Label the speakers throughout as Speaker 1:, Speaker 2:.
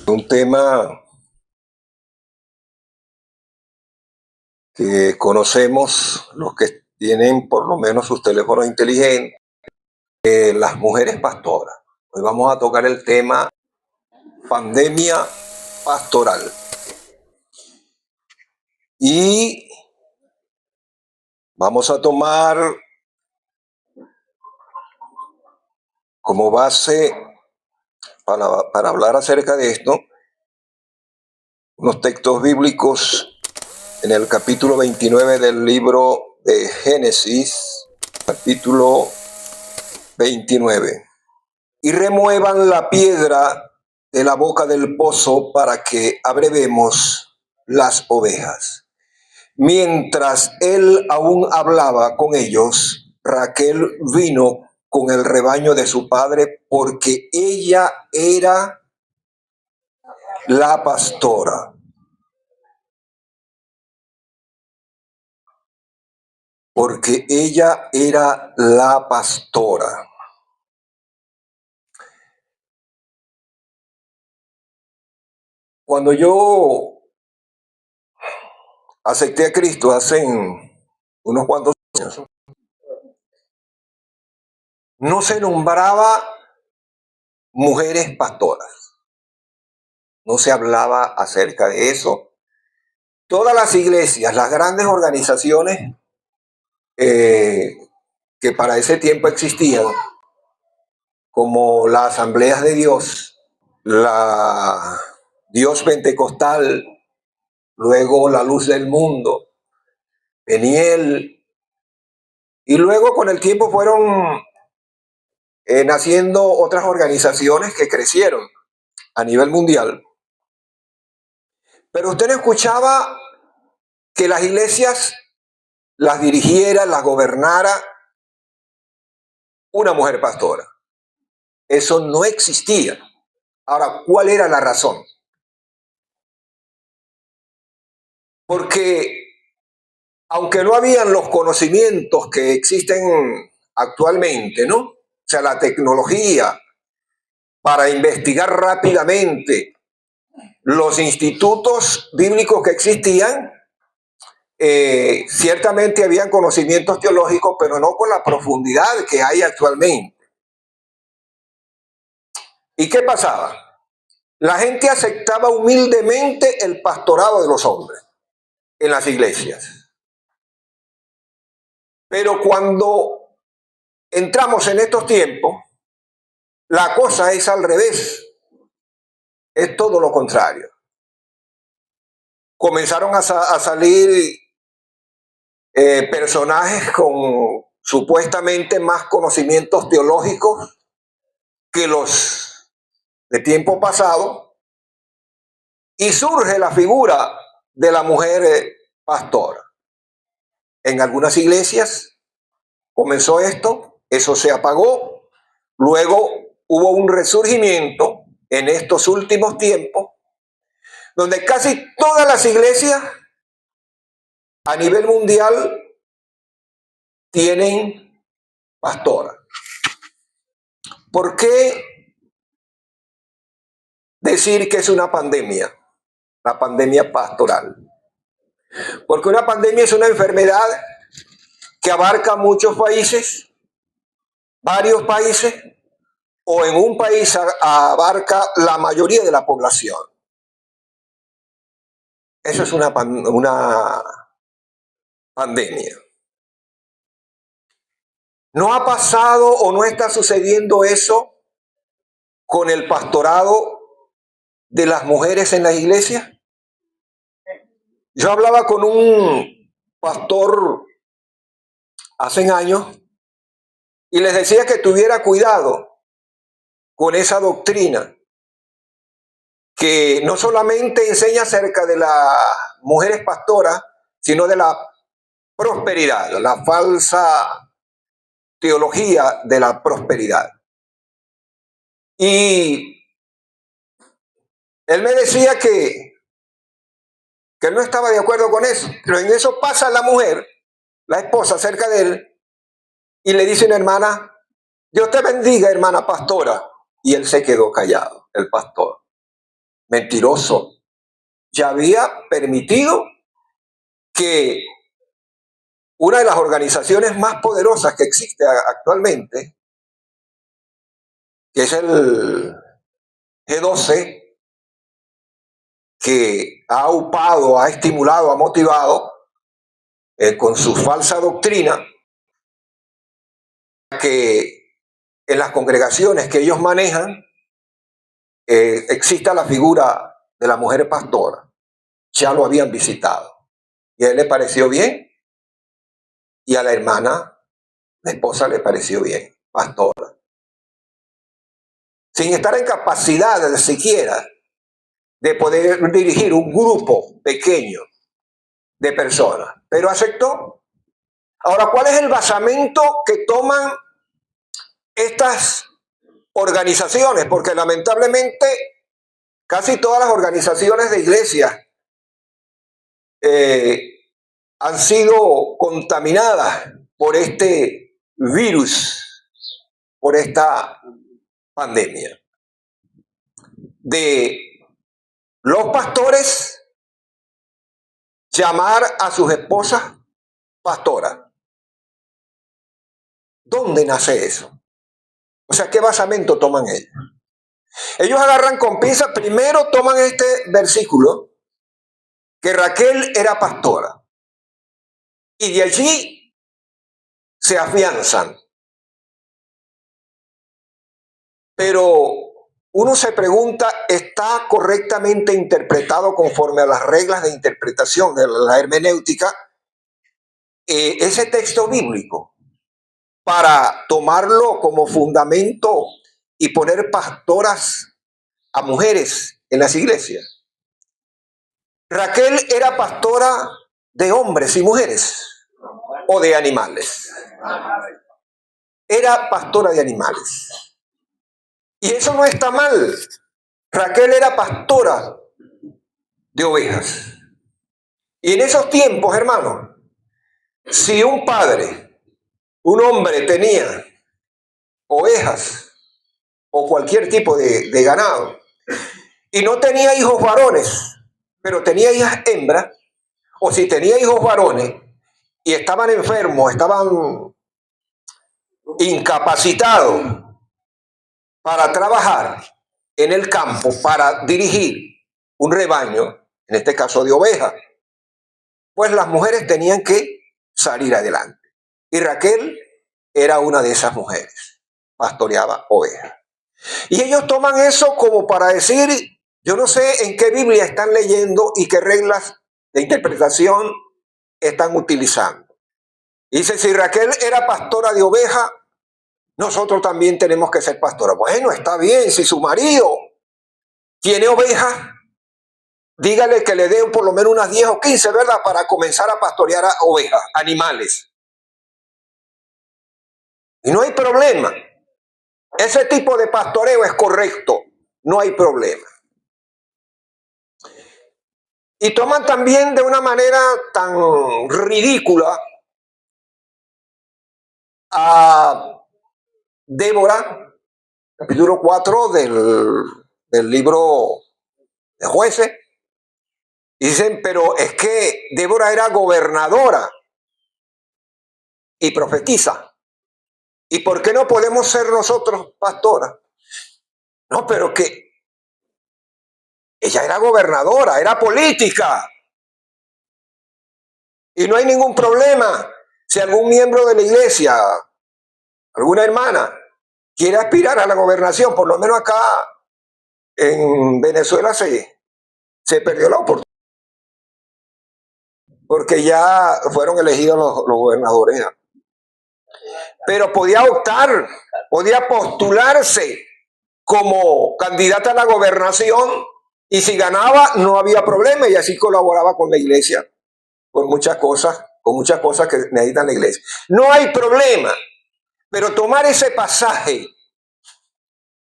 Speaker 1: Un tema que conocemos los que tienen por lo menos sus teléfonos inteligentes, las mujeres pastoras. Hoy vamos a tocar el tema pandemia pastoral. Y vamos a tomar como base para hablar acerca de esto unos textos bíblicos en el capítulo 29 del libro de Génesis, capítulo 29. Y remuevan la piedra de la boca del pozo para que abrevemos las ovejas. Mientras él aún hablaba con ellos, Raquel vino con el rebaño de su padre porque ella era la pastora. Porque ella era la pastora. Cuando yo acepté a Cristo hace unos cuantos años, no se nombraba mujeres pastoras. No se hablaba acerca de eso. Todas las iglesias, las grandes organizaciones que para ese tiempo existían, como las Asambleas de Dios, la Dios Pentecostal, luego la Luz del Mundo, Peniel, y luego con el tiempo fueron naciendo otras organizaciones que crecieron a nivel mundial. Pero usted no escuchaba que las iglesias las dirigiera, las gobernara una mujer pastora. Eso no existía. Ahora, ¿cuál era la razón? Porque aunque no habían los conocimientos que existen actualmente, ¿no? O sea, la tecnología para investigar rápidamente, los institutos bíblicos que existían, ciertamente habían conocimientos teológicos, pero no con la profundidad que hay actualmente. ¿Y qué pasaba? La gente aceptaba humildemente el pastorado de los hombres en las iglesias. Pero cuando entramos en estos tiempos, la cosa es al revés. Es todo lo contrario. Comenzaron a salir personajes con supuestamente más conocimientos teológicos que los de tiempo pasado, y surge la figura de la mujer pastora. En algunas iglesias comenzó esto, eso se apagó, luego hubo un resurgimiento en estos últimos tiempos, donde casi todas las iglesias a nivel mundial tienen pastora. ¿Por qué decir que es una pandemia? La pandemia pastoral. Porque una pandemia es una enfermedad que abarca muchos países, varios países, o en un país abarca la mayoría de la población. Eso es una pandemia. ¿No ha pasado o no está sucediendo eso con el pastorado de las mujeres en la iglesia? Yo hablaba con un pastor hace años y les decía que tuviera cuidado con esa doctrina que no solamente enseña acerca de las mujeres pastoras, sino de la prosperidad, la falsa teología de la prosperidad. Y él me decía que él no estaba de acuerdo con eso, pero en eso pasa la mujer, la esposa, cerca de él, y le dice una hermana: Dios te bendiga, hermana pastora. Y él se quedó callado, el pastor. mentiroso, ya había permitido que una de las organizaciones más poderosas que existe actualmente, que es el G12, que ha aupado, ha estimulado, ha motivado con su falsa doctrina que en las congregaciones que ellos manejan exista la figura de la mujer pastora. Ya lo habían visitado y a él le pareció bien y a la hermana, la esposa, le pareció bien, pastora, sin estar en capacidad de siquiera de poder dirigir un grupo pequeño de personas, pero aceptó. Ahora, ¿cuál es el basamento que toman estas organizaciones? Porque lamentablemente casi todas las organizaciones de iglesias han sido contaminadas por este virus, por esta pandemia. De los pastores llamar a sus esposas pastoras. ¿Dónde nace eso? O sea, ¿qué basamento toman ellos? Ellos agarran con pinzas, primero toman este versículo, que Raquel era pastora, y de allí se afianzan. Pero uno se pregunta, ¿está correctamente interpretado conforme a las reglas de interpretación de la hermenéutica ese texto bíblico para tomarlo como fundamento y poner pastoras a mujeres en las iglesias? Raquel era pastora de hombres y mujeres o de animales. Era pastora de animales. Y eso no está mal. Raquel era pastora de ovejas. Y en esos tiempos, hermano, si un padre, un hombre tenía ovejas o cualquier tipo de ganado y no tenía hijos varones, pero tenía hijas hembras, o si tenía hijos varones y estaban enfermos, estaban incapacitados para trabajar en el campo, para dirigir un rebaño, en este caso de ovejas, pues las mujeres tenían que salir adelante. Y Raquel era una de esas mujeres, pastoreaba ovejas. Y ellos toman eso como para decir, yo no sé en qué Biblia están leyendo y qué reglas de interpretación están utilizando. Dice, si Raquel era pastora de ovejas, nosotros también tenemos que ser pastores. Bueno, está bien, si su marido tiene ovejas, dígale que le den por lo menos unas 10 o 15, ¿verdad? Para comenzar a pastorear a ovejas, animales. Y no hay problema. Ese tipo de pastoreo es correcto, no hay problema. Y toman también de una manera tan ridícula a Débora, capítulo 4 del libro de Jueces. Dicen, pero es que Débora era gobernadora y profetiza. ¿Y por qué no podemos ser nosotros pastoras? No, pero que ella era gobernadora, era política. Y no hay ningún problema si algún miembro de la iglesia, alguna hermana, quiere aspirar a la gobernación. Por lo menos acá en Venezuela se perdió la oportunidad, porque ya fueron elegidos los gobernadores. Pero podía optar, podía postularse como candidata a la gobernación, y si ganaba no había problema, y así colaboraba con la iglesia con muchas cosas que necesitan la iglesia. No hay problema, pero tomar ese pasaje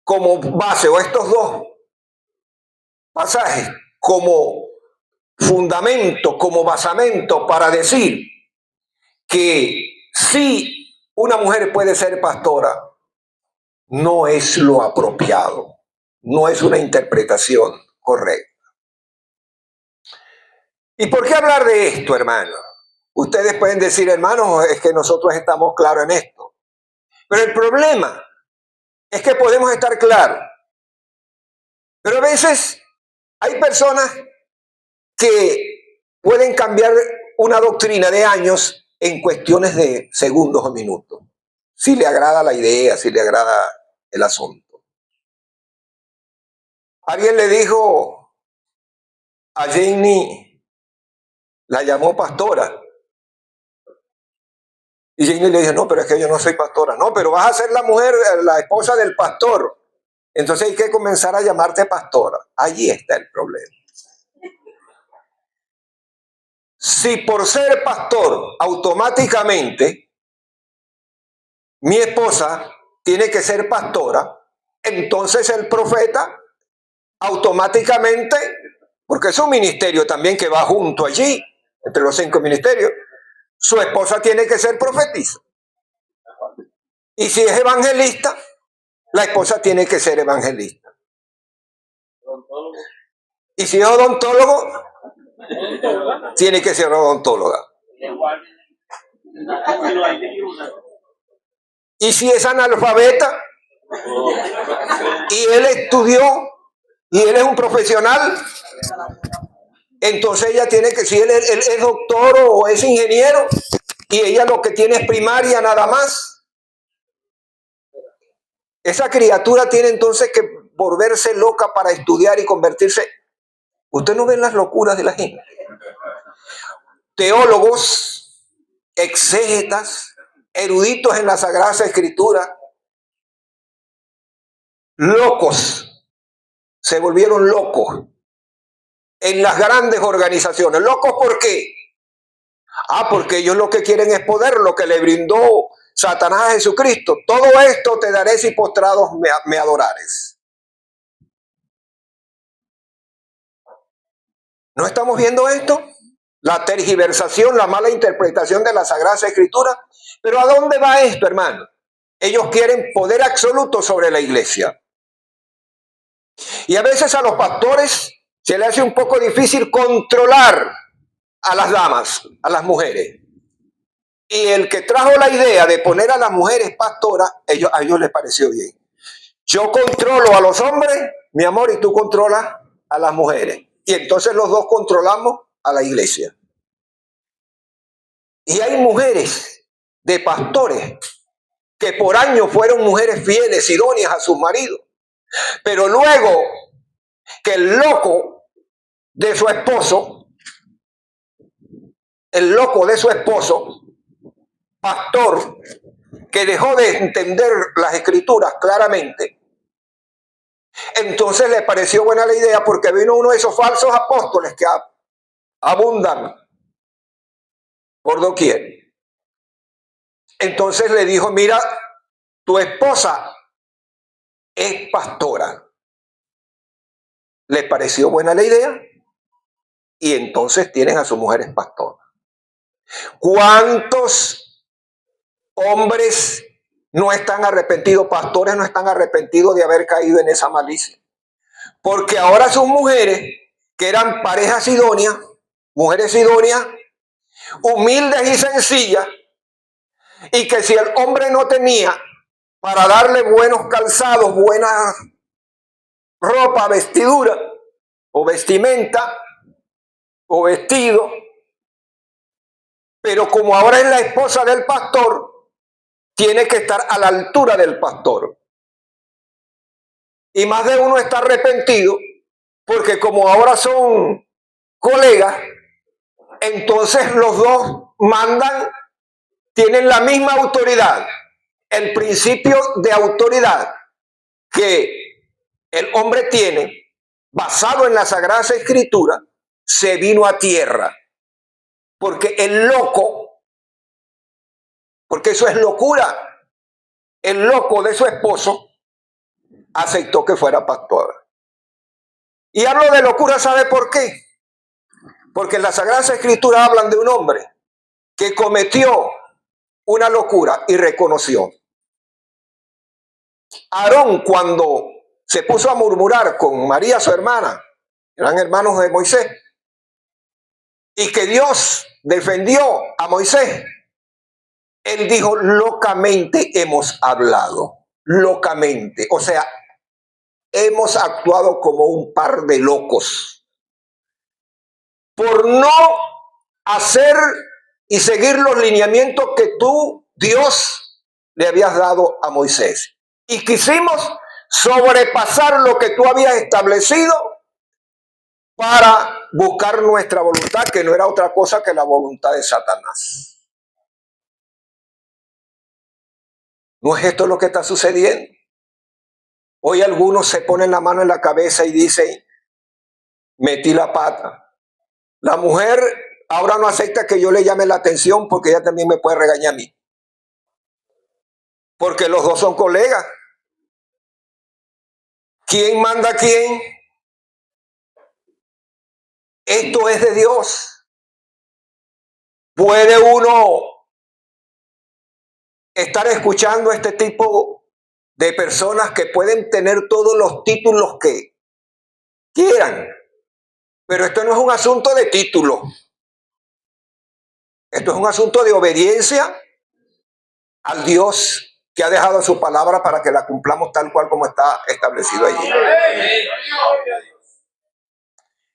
Speaker 1: como base, o estos dos pasajes como fundamento, como basamento para decir que sí, una mujer puede ser pastora, no es lo apropiado, no es una interpretación correcta. ¿Y por qué hablar de esto, hermano? Ustedes pueden decir, hermanos, es que nosotros estamos claros en esto. Pero el problema es que podemos estar claros. Pero a veces hay personas que pueden cambiar una doctrina de años en cuestiones de segundos o minutos. Si le agrada la idea, si le agrada el asunto. Alguien le dijo a Jenny, la llamó pastora. Y Jenny le dijo, no, pero es que yo no soy pastora. No, pero vas a ser la mujer, la esposa del pastor. Entonces hay que comenzar a llamarte pastora. Allí está el problema. Si por ser pastor automáticamente mi esposa tiene que ser pastora, entonces el profeta automáticamente, porque es un ministerio también que va junto allí, entre los 5 ministerios, su esposa tiene que ser profetisa. Y si es evangelista, la esposa tiene que ser evangelista. Y si es odontólogo, tiene que ser odontóloga. Y si es analfabeta y él estudió y él es un profesional, entonces ella tiene que, si él es doctor o es ingeniero y ella lo que tiene es primaria nada más, esa criatura tiene entonces que volverse loca para estudiar y convertirse. Usted no ve las locuras de la gente. Teólogos, exégetas, eruditos en la Sagrada Escritura, locos, se volvieron locos en las grandes organizaciones. ¿Locos por qué? Porque ellos lo que quieren es poder, lo que le brindó Satanás a Jesucristo. Todo esto te daré si postrados me adorares. ¿No estamos viendo esto? La tergiversación, la mala interpretación de la Sagrada Escritura. Pero ¿a dónde va esto, hermano? Ellos quieren poder absoluto sobre la iglesia. Y a veces a los pastores se les hace un poco difícil controlar a las damas, a las mujeres. Y el que trajo la idea de poner a las mujeres pastoras, a ellos les pareció bien. Yo controlo a los hombres, mi amor, y tú controlas a las mujeres. Y entonces los dos controlamos a la iglesia. Y hay mujeres de pastores que por años fueron mujeres fieles, idóneas a sus maridos. Pero luego que el loco de su esposo, pastor, que dejó de entender las escrituras claramente, entonces le pareció buena la idea porque vino uno de esos falsos apóstoles que abundan por doquier. Entonces le dijo, mira, tu esposa es pastora. Le pareció buena la idea y entonces tienen a su mujer es pastora. ¿Cuántos hombres no están arrepentidos, pastores no están arrepentidos de haber caído en esa malicia? Porque ahora sus mujeres, que eran parejas idóneas, mujeres idóneas, humildes y sencillas, y que si el hombre no tenía para darle buenos calzados, buena ropa, vestidura, o vestimenta, o vestido, pero como ahora es la esposa del pastor, tiene que estar a la altura del pastor. Y más de uno está arrepentido, porque como ahora son colegas, entonces los dos mandan, tienen la misma autoridad. El principio de autoridad que el hombre tiene, basado en la Sagrada Escritura, se vino a tierra. Porque el loco, porque eso es locura, el loco de su esposo aceptó que fuera pastor. Y hablo de locura, ¿sabe por qué? Porque en la Sagrada Escritura hablan de un hombre que cometió una locura y reconoció. Aarón, cuando se puso a murmurar con María, su hermana, eran hermanos de Moisés, y que Dios defendió a Moisés. Él dijo, locamente hemos hablado, locamente, o sea, hemos actuado como un par de locos por no hacer y seguir los lineamientos que tú, Dios, le habías dado a Moisés. Y quisimos sobrepasar lo que tú habías establecido para buscar nuestra voluntad, que no era otra cosa que la voluntad de Satanás. ¿No es esto lo que está sucediendo? Hoy algunos se ponen la mano en la cabeza y dicen, metí la pata. La mujer ahora no acepta que yo le llame la atención porque ella también me puede regañar a mí. Porque los dos son colegas. ¿Quién manda a quién? Esto es de Dios. ¿Puede uno estar escuchando a este tipo de personas que pueden tener todos los títulos que quieran? Pero esto no es un asunto de título. Esto es un asunto de obediencia al Dios que ha dejado su palabra para que la cumplamos tal cual como está establecido allí.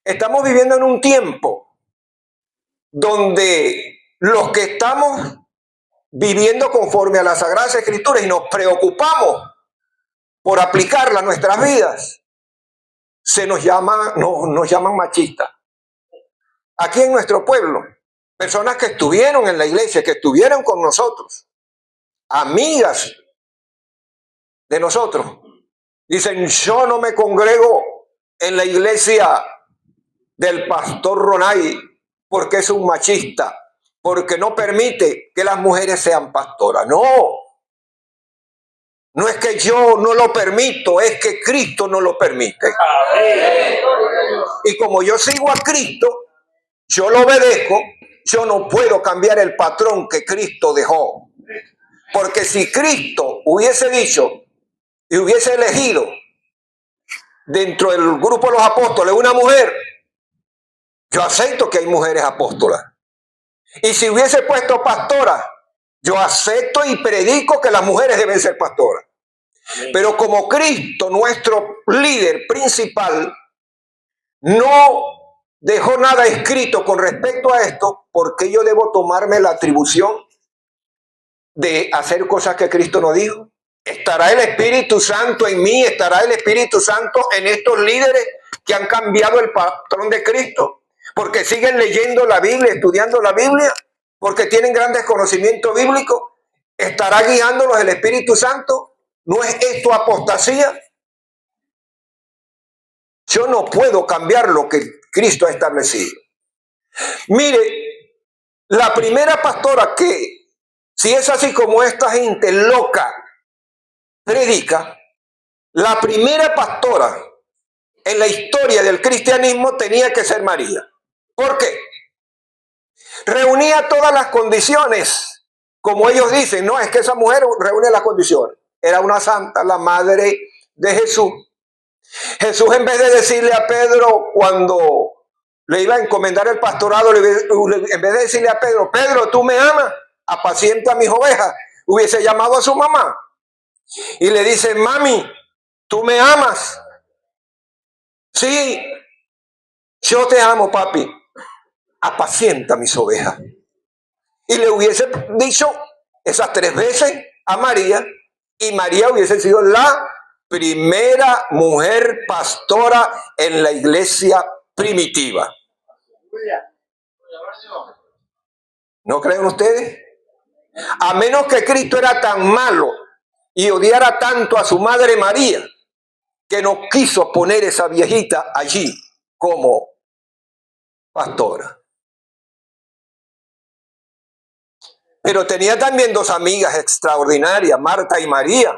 Speaker 1: Estamos viviendo en un tiempo donde los que estamos viviendo conforme a las Sagradas Escrituras y nos preocupamos por aplicarla a nuestras vidas, nos llaman machistas. Aquí en nuestro pueblo, personas que estuvieron en la iglesia, que estuvieron con nosotros, amigas de nosotros, dicen, yo no me congrego en la iglesia del pastor Ronay porque es un machista, porque no permite que las mujeres sean pastoras. No es que yo no lo permito, es que Cristo no lo permite. Y como yo sigo a Cristo, yo lo obedezco, yo no puedo cambiar el patrón que Cristo dejó. Porque si Cristo hubiese dicho y hubiese elegido dentro del grupo de los apóstoles una mujer, yo acepto que hay mujeres apóstolas. Y si hubiese puesto pastora, yo acepto y predico que las mujeres deben ser pastoras. Pero como Cristo, nuestro líder principal, no dejó nada escrito con respecto a esto, ¿por qué yo debo tomarme la atribución de hacer cosas que Cristo no dijo? ¿Estará el Espíritu Santo en mí? ¿Estará el Espíritu Santo en estos líderes que han cambiado el patrón de Cristo? Porque siguen leyendo la Biblia, estudiando la Biblia, porque tienen grandes conocimientos bíblicos. ¿Estará guiándolos el Espíritu Santo? ¿No es esto apostasía? Yo no puedo cambiar lo que Cristo ha establecido. Mire, la primera pastora que, si es así como esta gente loca predica, la primera pastora en la historia del cristianismo tenía que ser María. ¿Por qué? Reunía todas las condiciones, como ellos dicen, no, es que esa mujer reúne las condiciones. Era una santa, la madre de Jesús. Jesús, en vez de decirle a Pedro cuando le iba a encomendar el pastorado, en vez de decirle a Pedro, Pedro, tú me amas, apacienta a mis ovejas, hubiese llamado a su mamá y le dice, mami, tú me amas. Sí, yo te amo, papi, apacienta mis ovejas. Y le hubiese dicho esas 3 veces a María, y María hubiese sido la primera mujer pastora en la iglesia primitiva. ¿No creen ustedes? A menos que Cristo era tan malo y odiara tanto a su madre María, que no quiso poner esa viejita allí como pastora. Pero tenía también 2 amigas extraordinarias, Marta y María.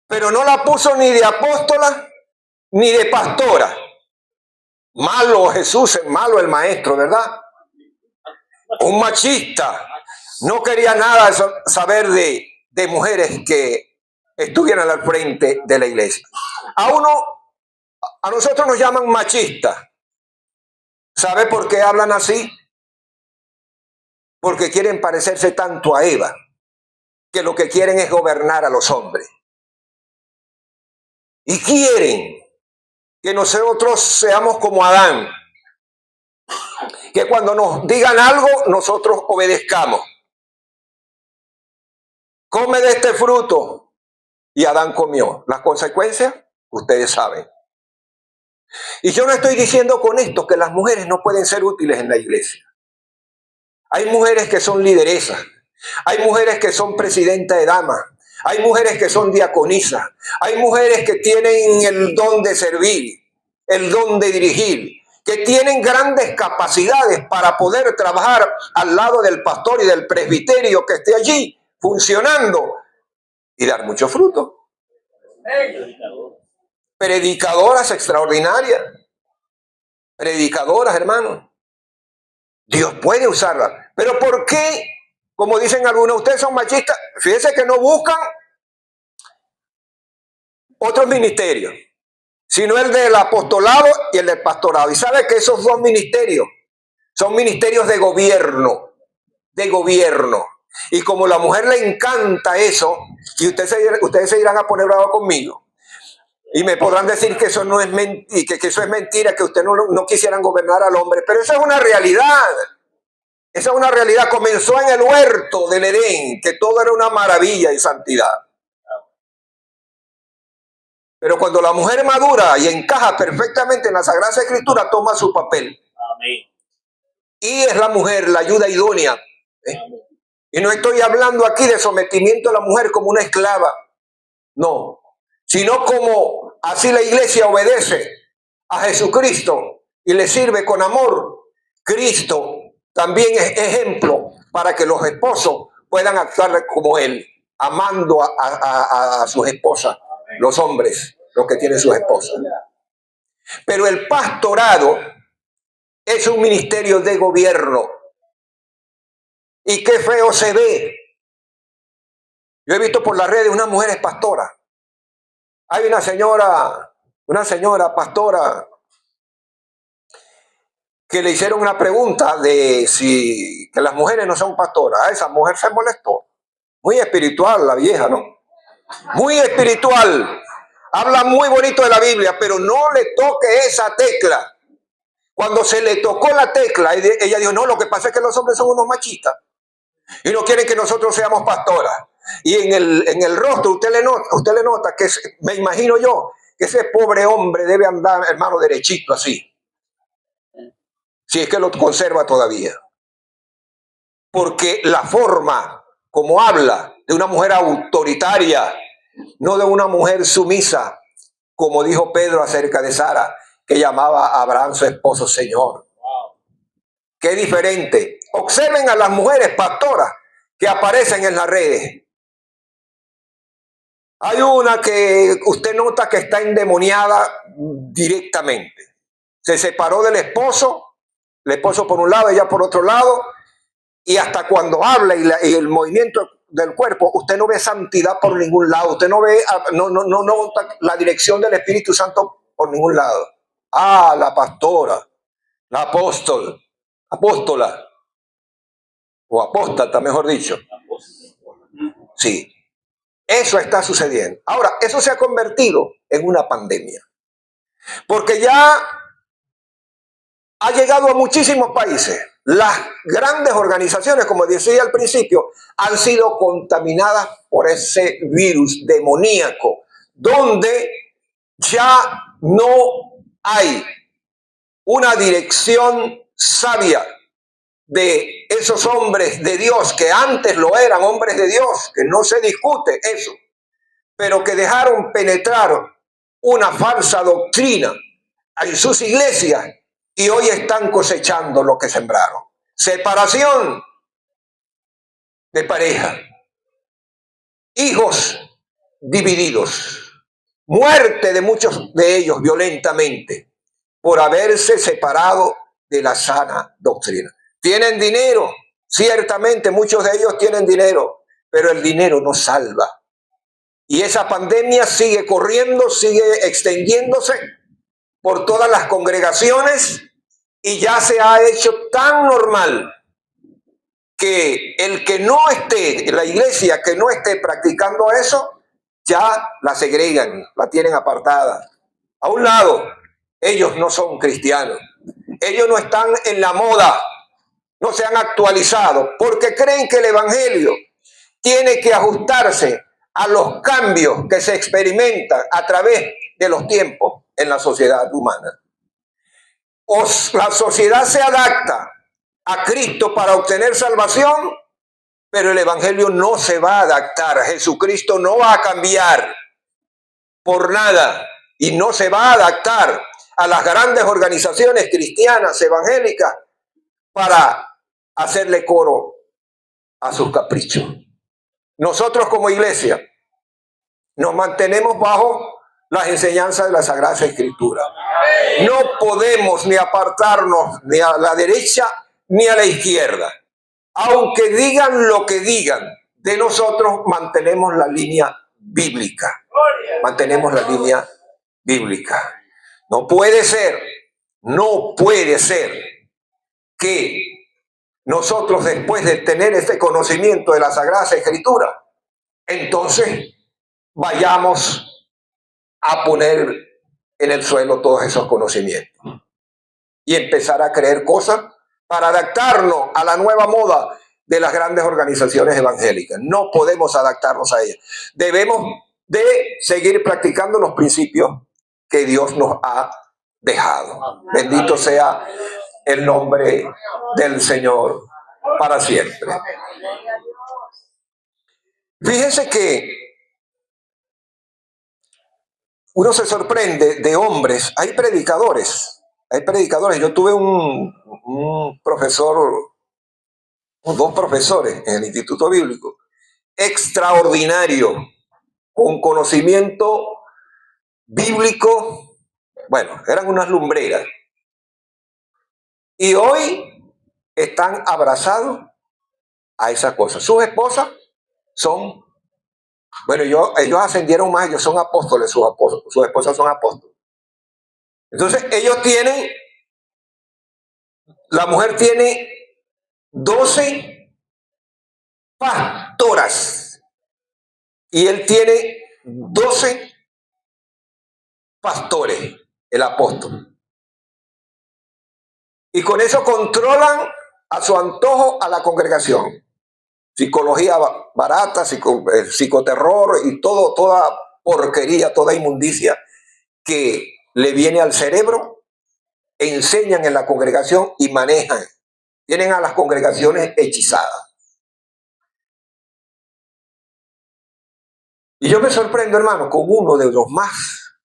Speaker 1: Pero no la puso ni de apóstola ni de pastora. Malo Jesús, malo el maestro, ¿verdad? Un machista. No quería nada saber de mujeres que estuvieran al frente de la iglesia. A uno A nosotros nos llaman machistas. ¿Sabe por qué hablan así? Porque quieren parecerse tanto a Eva, que lo que quieren es gobernar a los hombres. Y quieren que nosotros seamos como Adán, que cuando nos digan algo, nosotros obedezcamos. Come de este fruto. Y Adán comió. Las consecuencias, ustedes saben. Y yo no estoy diciendo con esto que las mujeres no pueden ser útiles en la iglesia. Hay mujeres que son lideresas. Hay mujeres que son presidentas de damas. Hay mujeres que son diaconisas. Hay mujeres que tienen el don de servir, el don de dirigir, que tienen grandes capacidades para poder trabajar al lado del pastor y del presbiterio que esté allí funcionando y dar mucho fruto. Predicadoras extraordinarias. Predicadoras, hermanos. Dios puede usarlas. Pero ¿por qué? Como dicen algunos, ustedes son machistas. Fíjense que no buscan otros ministerios, sino el del apostolado y el del pastorado. Y sabe que esos dos ministerios son ministerios de gobierno. De gobierno. Y como a la mujer le encanta eso, y ustedes se irán a poner bravo conmigo, y me podrán decir que eso no es mentira, que eso es mentira, que ustedes no quisieran gobernar al hombre, pero eso es una realidad. Esa es una realidad. Comenzó en el huerto del Edén, que todo era una maravilla y santidad. Pero cuando la mujer madura y encaja perfectamente en la Sagrada Escritura, toma su papel. Amén. Y es la mujer la ayuda idónea. Y no estoy hablando aquí de sometimiento a la mujer como una esclava. No. Sino como así la iglesia obedece a Jesucristo y le sirve con amor. Cristo también es ejemplo para que los esposos puedan actuar como él, amando a sus esposas, los hombres, los que tienen sus esposas. Pero el pastorado es un ministerio de gobierno. Y qué feo se ve. Yo he visto por las redes unas mujeres pastoras. Hay una señora pastora que le hicieron una pregunta de si que las mujeres no son pastoras. Esa mujer se molestó. Muy espiritual la vieja, ¿no? Muy espiritual. Habla muy bonito de la Biblia, pero no le toque esa tecla. Cuando se le tocó la tecla, ella dijo, no, lo que pasa es que los hombres son unos machistas y no quieren que nosotros seamos pastoras. Y en el rostro usted le nota que me imagino yo que ese pobre hombre debe andar, hermano, derechito así. Si es que lo conserva todavía. Porque la forma como habla de una mujer autoritaria, no de una mujer sumisa, como dijo Pedro acerca de Sara, que llamaba a Abraham su esposo Señor. Qué diferente. Observen a las mujeres pastoras que aparecen en las redes. Hay una que usted nota que está endemoniada directamente. Se separó del esposo, el esposo por un lado, ella por otro lado, y hasta cuando habla y el movimiento del cuerpo, usted no ve santidad por ningún lado, usted no ve, no nota la dirección del Espíritu Santo por ningún lado. Ah, la pastora, la apóstola, o apóstata, mejor dicho. Sí. Eso está sucediendo. Ahora, eso se ha convertido en una pandemia. Porque ya ha llegado a muchísimos países. Las grandes organizaciones, como decía al principio, han sido contaminadas por ese virus demoníaco, donde ya no hay una dirección sabia de esos hombres de Dios, que antes lo eran hombres de Dios, que no se discute eso, pero que dejaron penetrar una falsa doctrina en sus iglesias y hoy están cosechando lo que sembraron. Separación de pareja, hijos divididos, muerte de muchos de ellos violentamente por haberse separado de la sana doctrina. Tienen dinero, ciertamente muchos de ellos tienen dinero, pero el dinero no salva. Y esa pandemia sigue corriendo, sigue extendiéndose por todas las congregaciones y ya se ha hecho tan normal que el que no esté, la iglesia que no esté practicando eso, ya la segregan, la tienen apartada. A un lado, ellos no son cristianos. Ellos no están en la moda, no se han actualizado, porque creen que el evangelio tiene que ajustarse a los cambios que se experimentan a través de los tiempos en la sociedad humana. La sociedad se adapta a Cristo para obtener salvación, pero el evangelio no se va a adaptar. Jesucristo no va a cambiar por nada y no se va a adaptar a las grandes organizaciones cristianas evangélicas para hacerle coro a sus caprichos. Nosotros como iglesia nos mantenemos bajo las enseñanzas de la Sagrada Escritura. No podemos ni apartarnos ni a la derecha ni a la izquierda. Aunque digan lo que digan, de nosotros mantenemos la línea bíblica. Mantenemos la línea bíblica. No puede ser que nosotros, después de tener este conocimiento de la Sagrada Escritura, entonces vayamos a poner en el suelo todos esos conocimientos y empezar a creer cosas para adaptarnos a la nueva moda de las grandes organizaciones evangélicas. No podemos adaptarnos a ellas. Debemos de seguir practicando los principios que Dios nos ha dejado. Bendito sea el nombre del Señor para siempre. Fíjense que uno se sorprende de hombres. Hay predicadores. Yo tuve un profesor, o dos profesores en el Instituto Bíblico, extraordinario, con conocimiento bíblico. Bueno, eran unas lumbreras. Y hoy están abrazados a esas cosas. Sus esposas son, bueno, ellos ascendieron más, ellos son apóstoles, sus esposas son apóstoles. Entonces ellos tienen, la mujer tiene 12 pastoras y él tiene 12 pastores, el apóstol. Y con eso controlan a su antojo a la congregación. Psicología barata, psicoterror y toda porquería, toda inmundicia que le viene al cerebro, enseñan en la congregación y manejan. Tienen a las congregaciones hechizadas. Y yo me sorprendo, hermano, con uno de los más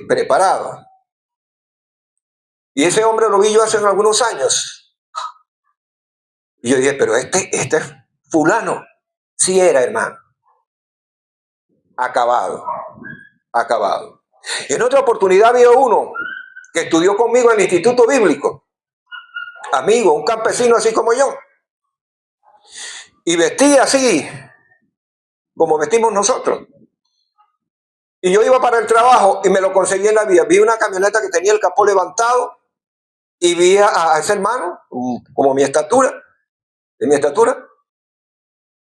Speaker 1: preparados. Y ese hombre lo vi yo hace algunos años. Y yo dije, pero este es fulano. Sí era, hermano. Acabado. En otra oportunidad vi uno que estudió conmigo en el Instituto Bíblico. Amigo, un campesino así como yo. Y vestía así, como vestimos nosotros. Y yo iba para el trabajo y me lo conseguí en la vía. Vi una camioneta que tenía el capó levantado y vi a ese hermano, como de mi estatura.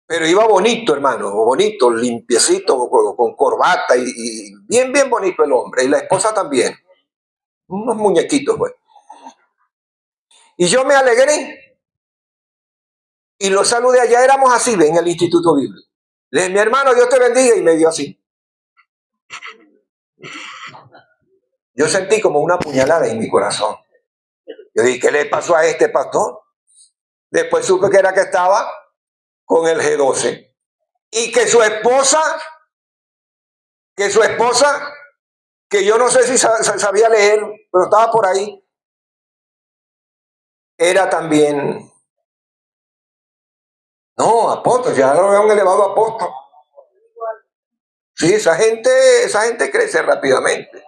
Speaker 1: Pero iba bonito, hermano, bonito, limpiecito, con corbata y bien bonito el hombre. Y la esposa también. Unos muñequitos, pues. Y yo me alegré. Y los saludé allá, éramos así, en el Instituto Bíblico. Le dije, mi hermano, Dios te bendiga, y me dio así. Yo sentí como una puñalada en mi corazón. Yo dije, ¿qué le pasó a este pastor? Después supe que era que estaba con el G12. Y que su esposa, que yo no sé si sabía leer, pero estaba por ahí, era también, no, apóstol, ya lo habían elevado a apóstol. Sí, esa gente crece rápidamente.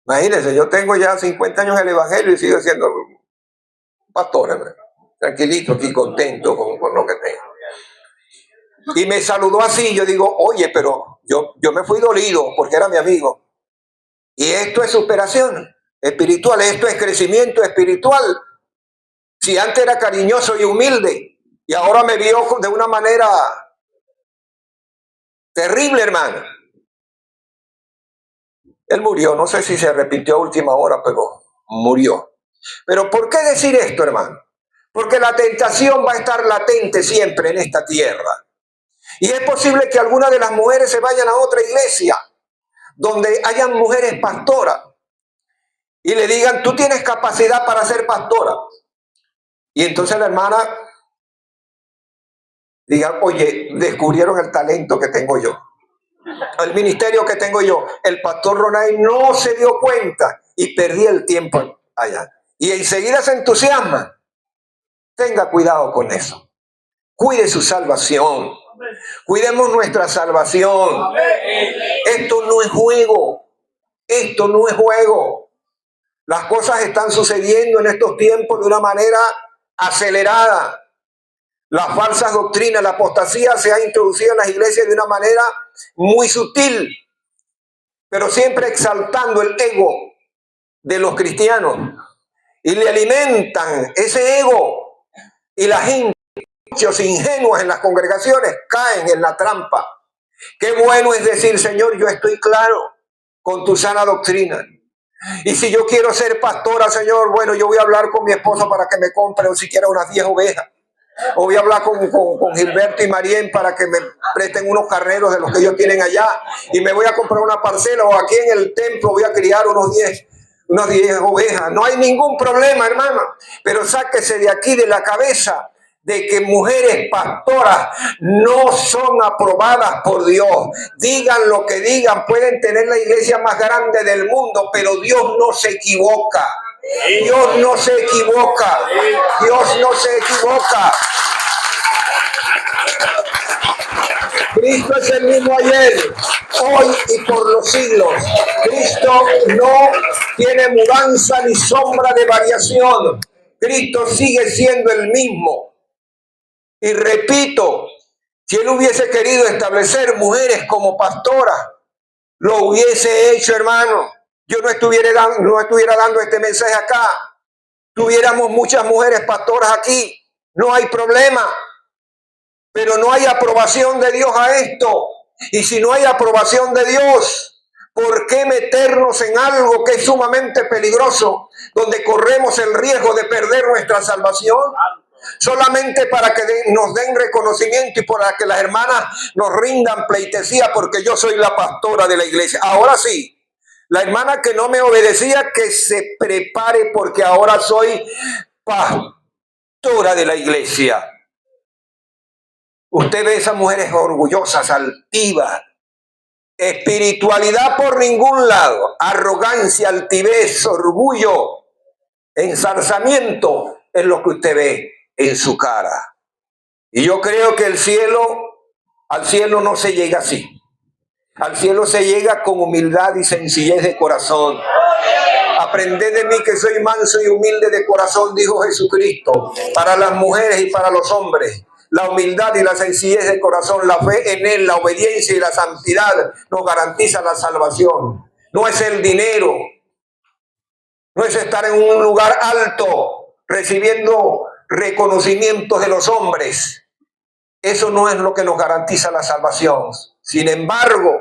Speaker 1: Imagínense, yo tengo ya 50 años en el Evangelio y sigo siendo pastor, ¿verdad? Tranquilito, aquí contento con lo que tengo. Y me saludó así, yo digo, oye, pero yo me fui dolido porque era mi amigo. Y esto es superación espiritual, esto es crecimiento espiritual. Si antes era cariñoso y humilde y ahora me vio de una manera terrible, hermano. Él murió, no sé si se arrepintió a última hora, pero murió. Pero ¿por qué decir esto, hermano? Porque la tentación va a estar latente siempre en esta tierra. Y es posible que algunas de las mujeres se vayan a otra iglesia donde hayan mujeres pastoras y le digan, tú tienes capacidad para ser pastora. Y entonces la hermana diga, oye, descubrieron el talento que tengo yo, el ministerio que tengo yo. El pastor Ronay no se dio cuenta y perdí el tiempo allá. Y enseguida se entusiasma. Tenga cuidado con eso. Cuide su salvación. Cuidemos nuestra salvación. Esto no es juego. Esto no es juego. Las cosas están sucediendo en estos tiempos de una manera acelerada. Las falsas doctrinas, la apostasía se ha introducido en las iglesias de una manera muy sutil, pero siempre exaltando el ego de los cristianos. Y le alimentan ese ego. Y la gente, muchos ingenuos en las congregaciones, caen en la trampa. Qué bueno es decir, Señor, yo estoy claro con tu sana doctrina. Y si yo quiero ser pastora, Señor, bueno, yo voy a hablar con mi esposo para que me compre o siquiera unas 10 ovejas. O voy a hablar con Gilberto y Marien para que me presten unos carneros de los que ellos tienen allá. Y me voy a comprar una parcela, o aquí en el templo voy a criar unas 10 ovejas. No hay ningún problema, hermano. Pero sáquese de aquí de la cabeza de que mujeres pastoras no son aprobadas por Dios. Digan lo que digan, pueden tener la iglesia más grande del mundo, pero Dios no se equivoca. Dios no se equivoca. Dios no se equivoca. Cristo es el mismo ayer, hoy y por los siglos. Cristo no tiene mudanza ni sombra de variación. Cristo sigue siendo el mismo. Y repito, si Él hubiese querido establecer mujeres como pastoras, lo hubiese hecho, hermano. Yo no estuviera dando este mensaje acá. Tuviéramos muchas mujeres pastoras aquí. No hay problema. Pero no hay aprobación de Dios a esto. Y si no hay aprobación de Dios, ¿por qué meternos en algo que es sumamente peligroso, donde corremos el riesgo de perder nuestra salvación? Solamente para que nos den reconocimiento y para que las hermanas nos rindan pleitesía porque yo soy la pastora de la iglesia. Ahora sí, la hermana que no me obedecía, que se prepare porque ahora soy pastora de la iglesia. Usted ve esas mujeres orgullosas, altivas, espiritualidad por ningún lado, arrogancia, altivez, orgullo, ensalzamiento es lo que usted ve en su cara. Y yo creo que al cielo no se llega así. Al cielo se llega con humildad y sencillez de corazón. Aprended de mí que soy manso y humilde de corazón, dijo Jesucristo, para las mujeres y para los hombres. La humildad y la sencillez de corazón, la fe en Él, la obediencia y la santidad nos garantiza la salvación. No es el dinero, no es estar en un lugar alto recibiendo reconocimientos de los hombres. Eso no es lo que nos garantiza la salvación. Sin embargo,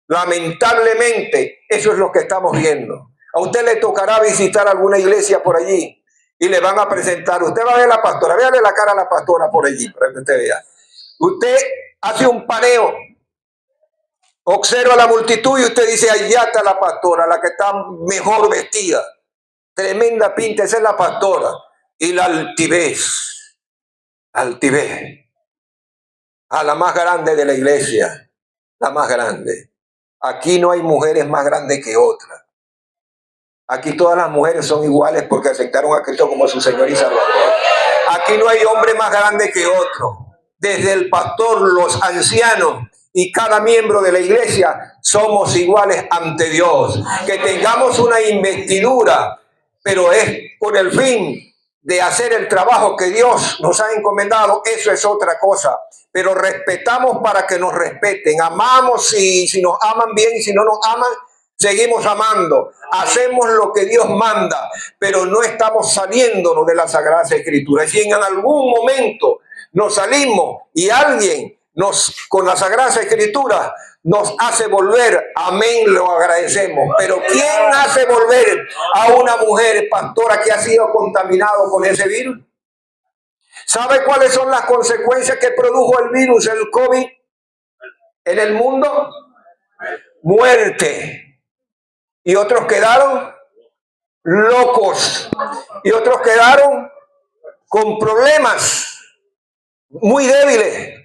Speaker 1: lamentablemente, eso es lo que estamos viendo. A usted le tocará visitar alguna iglesia por allí y le van a presentar. Usted va a ver a la pastora, véale la cara a la pastora por allí, para que usted vea. Usted hace un paneo, observa a la multitud y usted dice, allá está la pastora, la que está mejor vestida. Tremenda pinta, esa es la pastora. Y la altivez, a la más grande de la iglesia, la más grande. Aquí no hay mujeres más grandes que otras. Aquí todas las mujeres son iguales porque aceptaron a Cristo como su Señor y Salvador. Aquí no hay hombre más grande que otro. Desde el pastor, los ancianos y cada miembro de la iglesia somos iguales ante Dios. Que tengamos una investidura, pero es con el fin de hacer el trabajo que Dios nos ha encomendado. Eso es otra cosa. Pero respetamos para que nos respeten. Amamos si nos aman bien y si no nos aman, seguimos amando, hacemos lo que Dios manda, pero no estamos saliéndonos de las Sagradas Escrituras. Si en algún momento nos salimos y alguien con las Sagradas Escrituras nos hace volver, amén, lo agradecemos. Pero ¿quién hace volver a una mujer pastora que ha sido contaminado con ese virus? ¿Sabe cuáles son las consecuencias que produjo el virus, el COVID, en el mundo? Muerte. Y otros quedaron locos. Y otros quedaron con problemas muy débiles.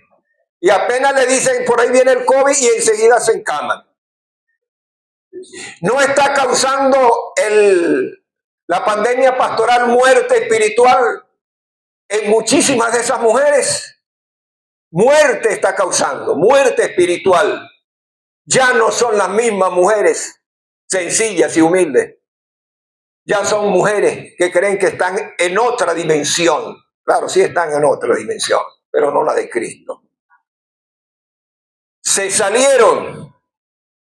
Speaker 1: Y apenas le dicen, por ahí viene el COVID, y enseguida se encaman. ¿No está causando la pandemia pastoral muerte espiritual en muchísimas de esas mujeres? Muerte está causando, muerte espiritual. Ya no son las mismas mujeres sencillas y humildes. Ya son mujeres que creen que están en otra dimensión. Claro, sí están en otra dimensión, pero no la de Cristo. Se salieron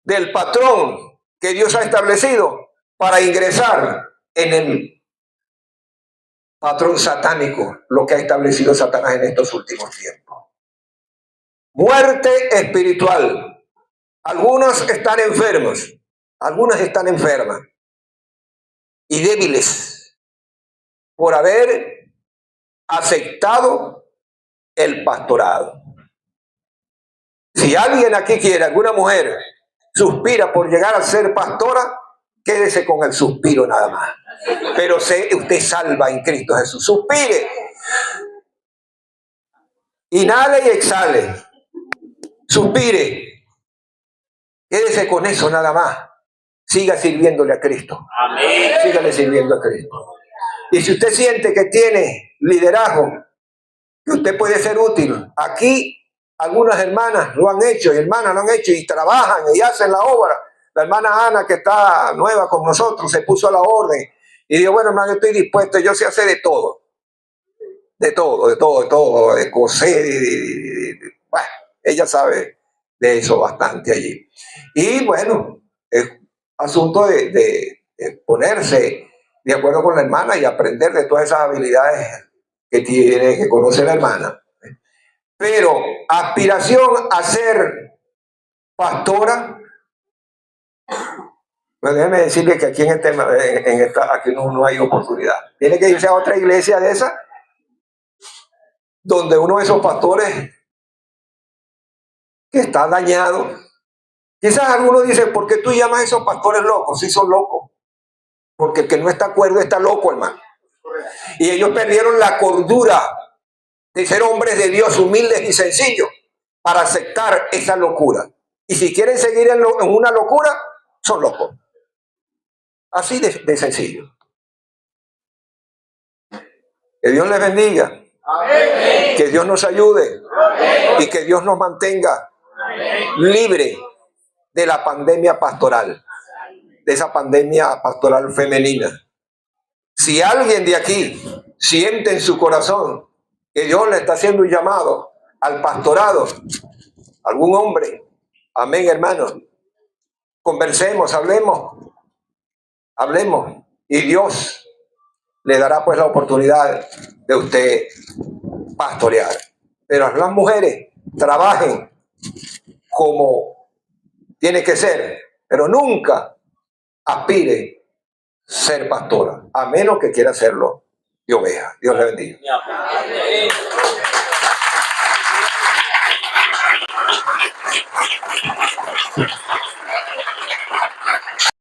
Speaker 1: del patrón que Dios ha establecido para ingresar en el patrón satánico, lo que ha establecido Satanás en estos últimos tiempos. Muerte espiritual. Algunos están enfermos, algunas están enfermas y débiles por haber aceptado el pastorado. Si alguien aquí quiere, alguna mujer suspira por llegar a ser pastora, quédese con el suspiro nada más. Pero usted salva en Cristo Jesús. Suspire. Inhale y exhale. Suspire. Quédese con eso nada más. Siga sirviéndole a Cristo. Amén. Sígale sirviendo a Cristo. Y si usted siente que tiene liderazgo, que usted puede ser útil, aquí algunas hermanas lo han hecho y hermanas lo han hecho y trabajan y hacen la obra. La hermana Ana, que está nueva con nosotros, se puso a la orden y dijo, bueno, hermano, yo estoy dispuesto, yo sé hacer de todo. De todo, de coser, bueno, ella sabe de eso bastante allí. Y bueno, es asunto de ponerse de acuerdo con la hermana y aprender de todas esas habilidades que tiene, que conoce la hermana. Pero aspiración a ser pastora, pues déjeme decirle que aquí aquí no hay oportunidad. Tiene que irse a otra iglesia de esa, donde uno de esos pastores que está dañado. Quizás alguno dice, ¿por qué tú llamas a esos pastores locos? Sí, son locos. Porque el que no está cuerdo está loco, hermano. Y ellos perdieron la cordura de ser hombres de Dios humildes y sencillos para aceptar esa locura. Y si quieren seguir en una locura, son locos. Así de sencillo. Que Dios les bendiga. Amén. Que Dios nos ayude. Amén. Y que Dios nos mantenga libre de la pandemia pastoral, de esa pandemia pastoral femenina. Si alguien de aquí siente en su corazón que Dios le está haciendo un llamado al pastorado, algún hombre, amén, hermanos, conversemos, hablemos, y Dios le dará pues la oportunidad de usted pastorear. Pero las mujeres trabajen como tiene que ser, pero nunca aspire ser pastora, a menos que quiera hacerlo de oveja. Dios le bendiga.